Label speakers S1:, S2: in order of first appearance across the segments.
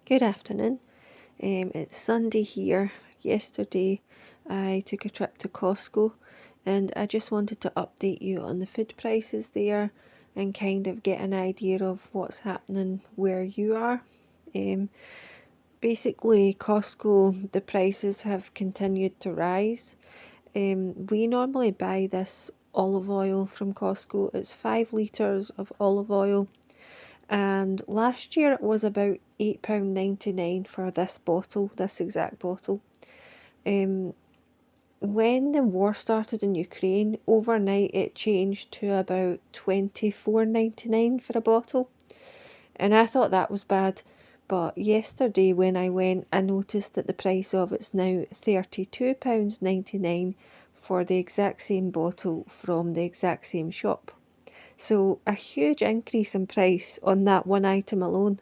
S1: Good afternoon. It's Sunday here. Yesterday I took a trip to Costco and I just wanted to update you on the food prices there and kind of get an idea of what's happening where you are. Um, Basically, Costco, the prices have continued to rise. We normally buy this olive oil from Costco. It's 5 litres of olive oil, and last year it was about £8.99 for this bottle, this exact bottle. Um, when the war started in Ukraine, overnight it changed to about £24.99 for a bottle, and I thought that was bad. But yesterday when I went, I noticed that the price of it's now £32.99 for the exact same bottle from the exact same shop. So a huge increase in price on that one item alone.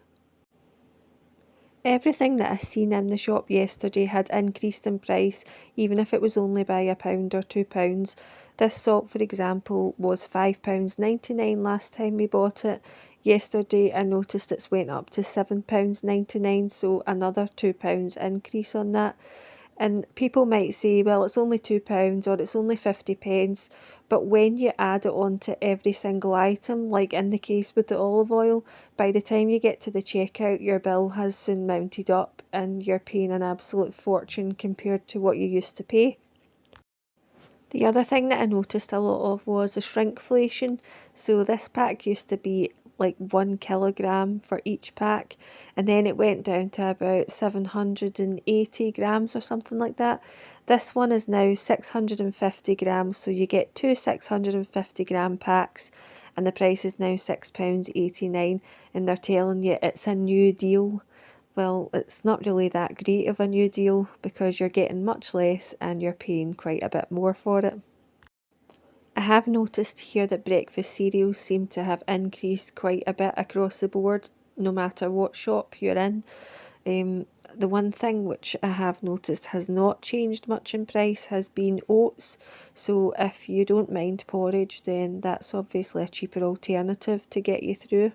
S1: Everything that I seen in the shop yesterday had increased in price, even if it was only by £1 or £2. This salt, for example, was £5.99 last time we bought it. Yesterday I noticed it's went up to £7.99, so another £2 increase on that. And people might say, well, it's only £2 or it's only 50 pence. But when you add it on to every single item, like in the case with the olive oil, by the time you get to the checkout, your bill has soon mounted up and you're paying an absolute fortune compared to what you used to pay. The other thing that I noticed a lot of was a shrinkflation. So this pack used to be like 1 kilogram for each pack, and then it went down to about 780 grams or something like that. This one is now 650 grams, so you get two 650-gram packs, and the price is now £6.89, and they're telling you it's a new deal. Well, it's not really that great of a new deal because you're getting much less and you're paying quite a bit more for it. I have noticed here that breakfast cereals seem to have increased quite a bit across the board, no matter what shop you're in. The one thing which I have noticed has not changed much in price has been oats. So if you don't mind porridge, then that's obviously a cheaper alternative to get you through.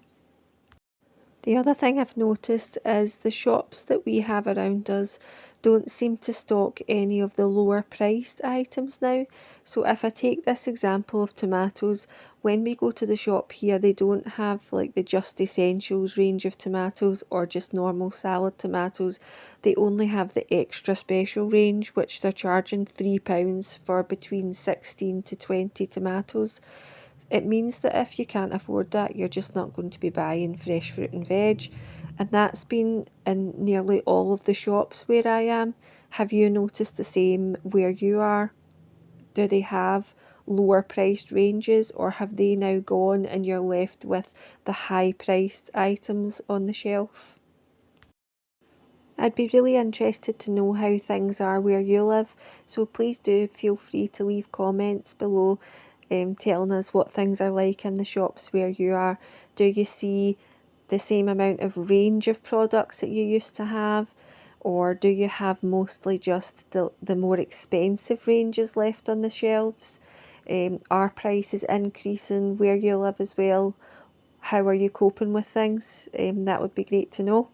S1: The other thing I've noticed is the shops that we have around us don't seem to stock any of the lower priced items now. So if I take this example of tomatoes, when we go to the shop here, they don't have like the Just Essentials range of tomatoes or just normal salad tomatoes. They only have the extra special range, which they're charging £3 for between 16 to 20 tomatoes. It means that if you can't afford that, you're just not going to be buying fresh fruit and veg. And that's been in nearly all of the shops where I am. Have you noticed the same where you are? Do they have lower priced ranges, or have they now gone and you're left with the high priced items on the shelf? I'd be really interested to know how things are where you live, so please do feel free to leave comments below telling us what things are like in the shops where you are. Do you see the same amount of range of products that you used to have, or do you have mostly just the more expensive ranges left on the shelves? Are prices increasing where you live as well? How are you coping with things? That would be great to know.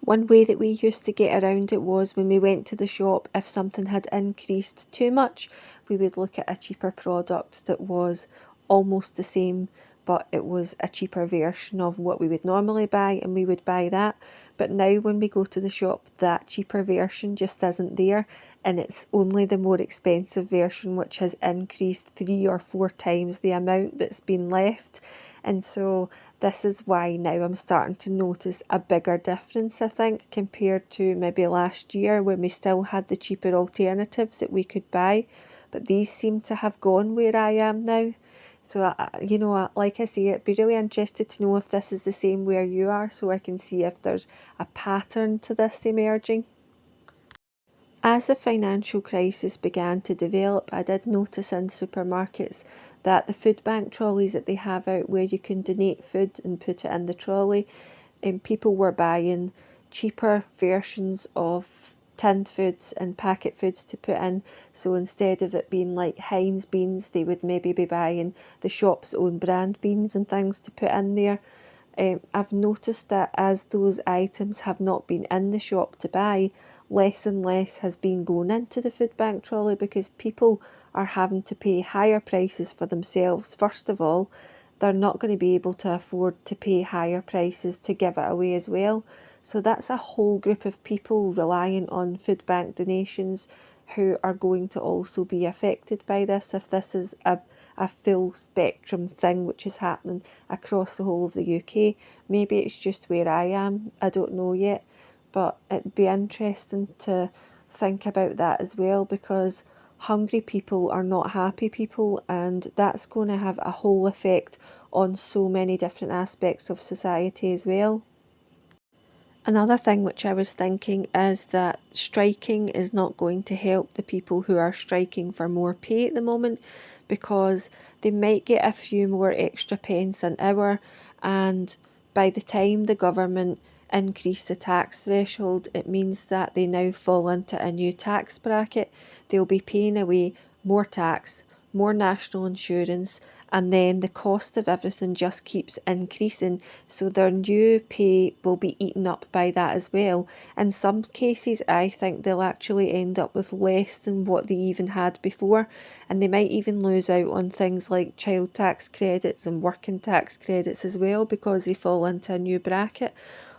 S1: One way that we used to get around it was when we went to the shop, if something had increased too much, we would look at a cheaper product that was almost the same, but it was a cheaper version of what we would normally buy, and we would buy that. But now when we go to the shop, that cheaper version just isn't there, and it's only the more expensive version which has increased 3 or 4 times the amount that's been left. And so this is why now I'm starting to notice a bigger difference, I think, compared to maybe last year when we still had the cheaper alternatives that we could buy. But these seem to have gone where I am now. So, like I say, I'd be really interested to know if this is the same where you are, so I can see if there's a pattern to this emerging. As the financial crisis began to develop, I did notice in supermarkets that the food bank trolleys that they have out where you can donate food and put it in the trolley, and people were buying cheaper versions of tinned foods and packet foods to put in. So instead of it being like Heinz beans, they would maybe be buying the shop's own brand beans and things to put in there. I've noticed that as those items have not been in the shop to buy, less and less has been going into the food bank trolley because people are having to pay higher prices for themselves. First of all, they're not going to be able to afford to pay higher prices to give it away as well. So that's a whole group of people reliant on food bank donations who are going to also be affected by this if this is a full spectrum thing which is happening across the whole of the UK. Maybe it's just where I am, I don't know yet, but it'd be interesting to think about that as well, because hungry people are not happy people, and that's going to have a whole effect on so many different aspects of society as well. Another thing which I was thinking is that striking is not going to help the people who are striking for more pay at the moment, because they might get a few more extra pence an hour, and by the time the government increase the tax threshold, it means that they now fall into a new tax bracket. They'll be paying away more tax, more national insurance, and then the cost of everything just keeps increasing, so their new pay will be eaten up by that as well. In some cases, I think they'll actually end up with less than what they even had before, and they might even lose out on things like child tax credits and working tax credits as well because they fall into a new bracket.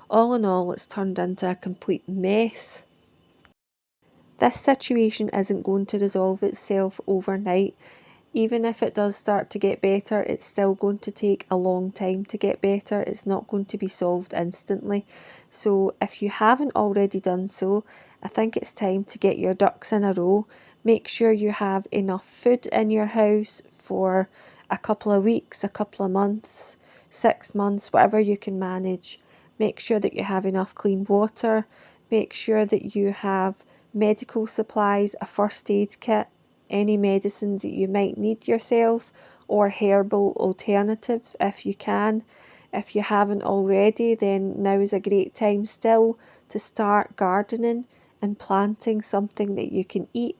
S1: All in all, it's turned into a complete mess. This situation isn't going to resolve itself overnight. Even if it does start to get better, it's still going to take a long time to get better. It's not going to be solved instantly. So if you haven't already done so, I think it's time to get your ducks in a row. Make sure you have enough food in your house for a couple of weeks, a couple of months, 6 months, whatever you can manage. Make sure that you have enough clean water. Make sure that you have medical supplies, a first aid kit, any medicines that you might need yourself, or herbal alternatives if you can. If you haven't already, then now is a great time still to start gardening and planting something that you can eat.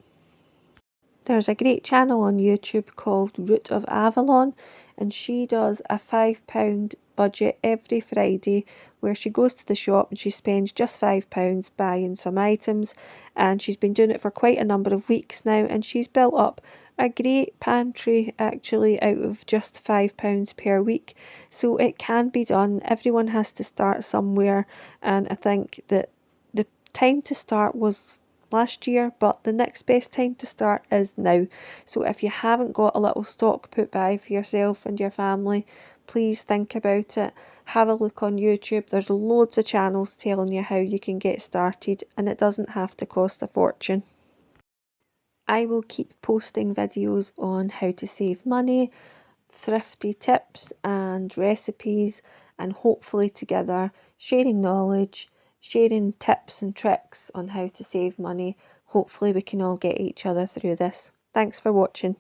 S1: There's a great channel on YouTube called Root of Avalon, and she does a £5 budget every Friday where she goes to the shop and she spends just £5 buying some items, and she's been doing it for quite a number of weeks now, and she's built up a great pantry actually out of just £5 per week. So it can be done. Everyone has to start somewhere, and I think that the time to start was last year, but the next best time to start is now. So if you haven't got a little stock put by for yourself and your family, please think about it. Have a look on YouTube. There's loads of channels telling you how you can get started, and it doesn't have to cost a fortune. I will keep posting videos on how to save money, thrifty tips and recipes, and hopefully together sharing knowledge, sharing tips and tricks on how to save money. Hopefully we can all get each other through this. Thanks for watching.